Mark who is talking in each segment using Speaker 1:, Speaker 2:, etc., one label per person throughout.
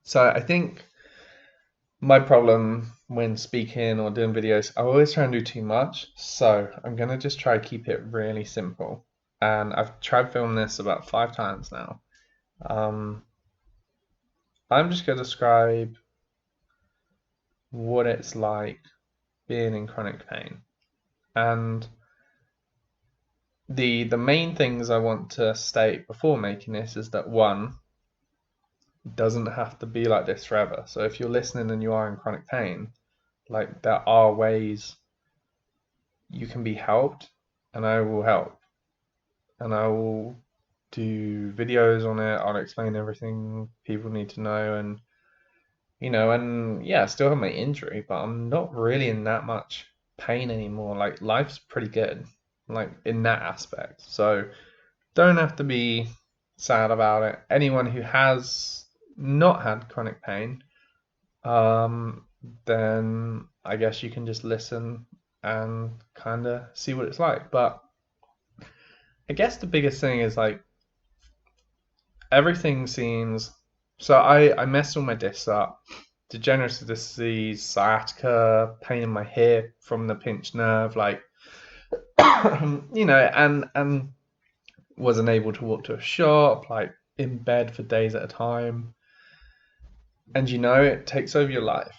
Speaker 1: So I think my problem when speaking or doing videos, I always try and do too much. So I'm gonna just try to keep it really simple. And I've tried filming this about 5 times now. Um, I'm just gonna describe what it's like being in chronic pain. And the main things I want to state before making this is that one, it doesn't have to be like this forever. So if you're listening and you are in chronic pain, like there are ways you can be helped, and I will help. And I will do videos on it. I'll explain everything people need to know, and and yeah, I still have my injury, but I'm not really in that much pain anymore. Like life's pretty good, like in that aspect. So don't have to be sad about it. Anyone who has not had chronic pain, um, then I guess you can just listen and kind of see what it's like. But I guess the biggest thing is like everything seems. So I messed all my discs up. Degenerative disc disease, sciatica, pain in my hip from the pinched nerve, like and wasn't able to walk to a shop, like in bed for days at a time. And it takes over your life,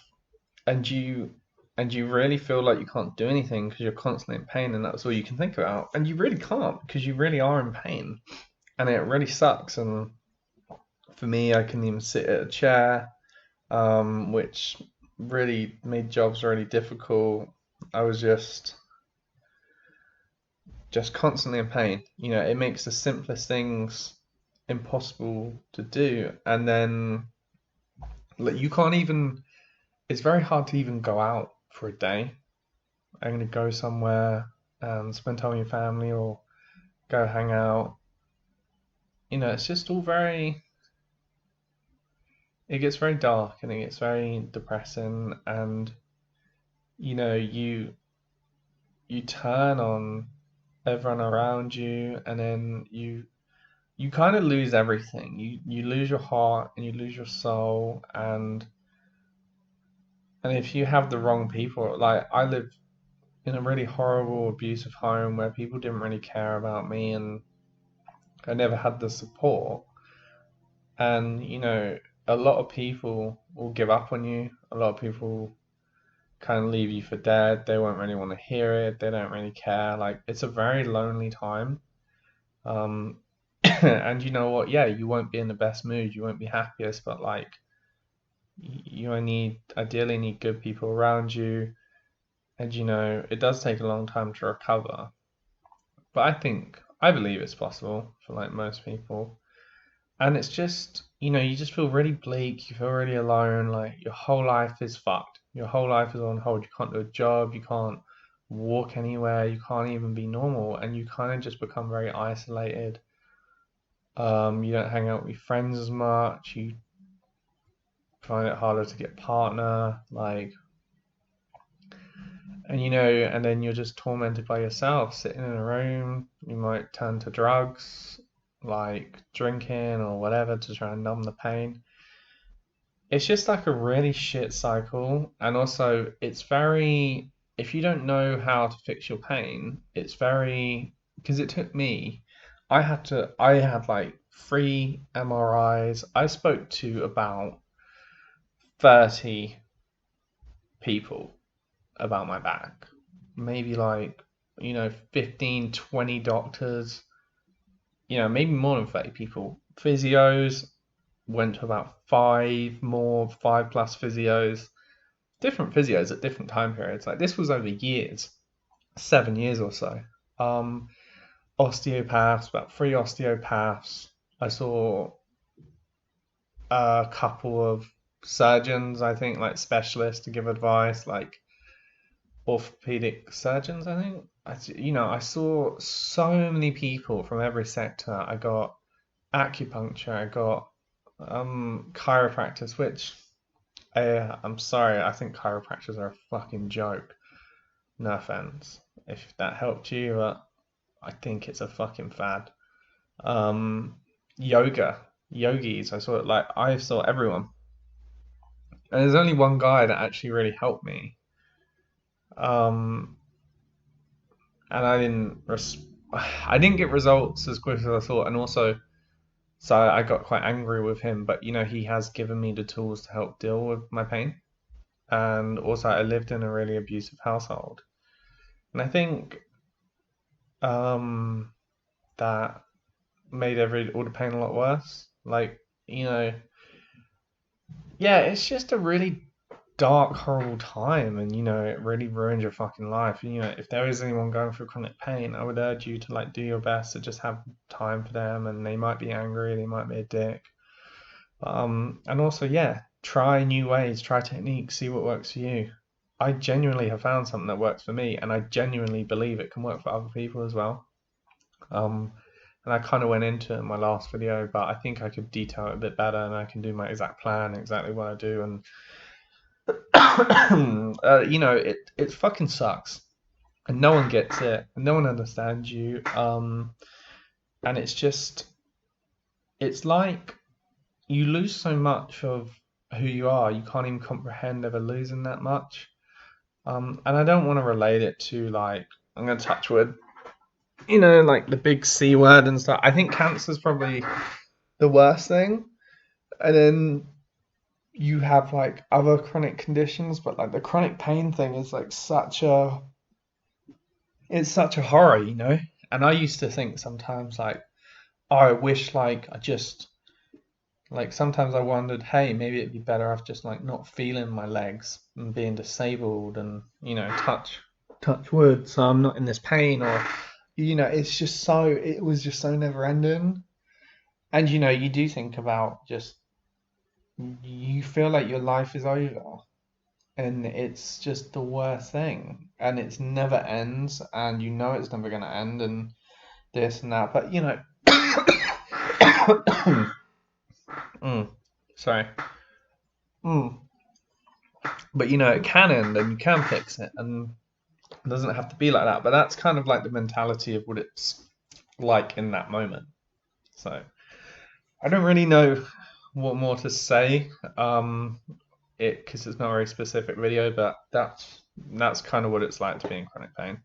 Speaker 1: and you really feel like you can't do anything because you're constantly in pain, and that's all you can think about. And you really can't because you really are in pain, and it really sucks. And for me, I couldn't even sit at a chair, which really made jobs really difficult. I was just constantly in pain. It makes the simplest things impossible to do. And then like you can't even it's very hard to even go out for a day. I'm gonna go somewhere and spend time with your family or go hang out. It's just all very it gets very dark and it gets very depressing, and you turn on everyone around you, and then you kind of lose everything. You lose your heart and you lose your soul, and if you have the wrong people, like I live in a really horrible abusive home where people didn't really care about me, and I never had the support. And a lot of people will give up on you. A lot of people kind of leave you for dead. They won't really want to hear it. They don't really care. Like it's a very lonely time. Um, and you know what? Yeah, you won't be in the best mood. You won't be happiest, but like you ideally need good people around you. And it does take a long time to recover. But I believe it's possible for like most people. And it's just, you just feel really bleak. You feel really alone. Like your whole life is fucked. Your whole life is on hold. You can't do a job. You can't walk anywhere. You can't even be normal. And you kind of just become very isolated. You don't hang out with your friends as much. You find it harder to get a partner. Like, and then you're just tormented by yourself, sitting in a room. You might turn to drugs, like drinking or whatever, to try and numb the pain. It's just like a really shit cycle. And also, it's very, if you don't know how to fix your pain, it's very, because it took me, I had like 3 MRIs. I spoke to about 30 people about my back. Maybe like, 15, 20 doctors, maybe more than 30 people. Physios, went to about five plus physios, different physios at different time periods. Like this was over years, 7 years or so. Um, Osteopaths, about 3 osteopaths. I saw a couple of surgeons, I think, like specialists to give advice, like orthopedic surgeons, I think. I saw so many people from every sector. I got acupuncture, I got chiropractors, which I'm sorry, I think chiropractors are a fucking joke. No offense, if that helped you, but I think it's a fucking fad. Um, Yoga, yogis, I saw it like I saw everyone. And there's only one guy that actually really helped me. Um, and I didn't get results as quick as I thought, and also so I got quite angry with him. But he has given me the tools to help deal with my pain, and also I lived in a really abusive household, and I think um, that made all the pain a lot worse. Like you know, yeah, it's just a really dark, horrible time, and it really ruins your fucking life. And if there is anyone going through chronic pain, I would urge you to like do your best to just have time for them. And they might be angry, they might be a dick, and also, yeah, try new ways, try techniques, see what works for you. I genuinely have found something that works for me, and I genuinely believe it can work for other people as well. Um, and I kind of went into it in my last video, but I think I could detail it a bit better, and I can do my exact plan, exactly what I do, and it fucking sucks, and no one gets it, and no one understands you. And it's like you lose so much of who you are, you can't even comprehend ever losing that much. And I don't want to relate it to like I'm gonna touch wood, like the big C word and stuff. I think cancer is probably the worst thing, and then you have like other chronic conditions, but like the chronic pain thing is like such a horror, And I used to think sometimes like, oh, I wish like I just like sometimes I wondered, hey, maybe it'd be better off just like not feeling my legs and being disabled and touch wood so I'm not in this pain, or it was just so never ending. And you do think about just you feel like your life is over, and it's just the worst thing, and it's never ends, and it's never going to end, and this and that, but mm, sorry. Mm. But it can end, and you can fix it, and it doesn't have to be like that. But that's kind of like the mentality of what it's like in that moment. So I don't really know what more to say. Because it's not a very specific video, but that's kind of what it's like to be in chronic pain.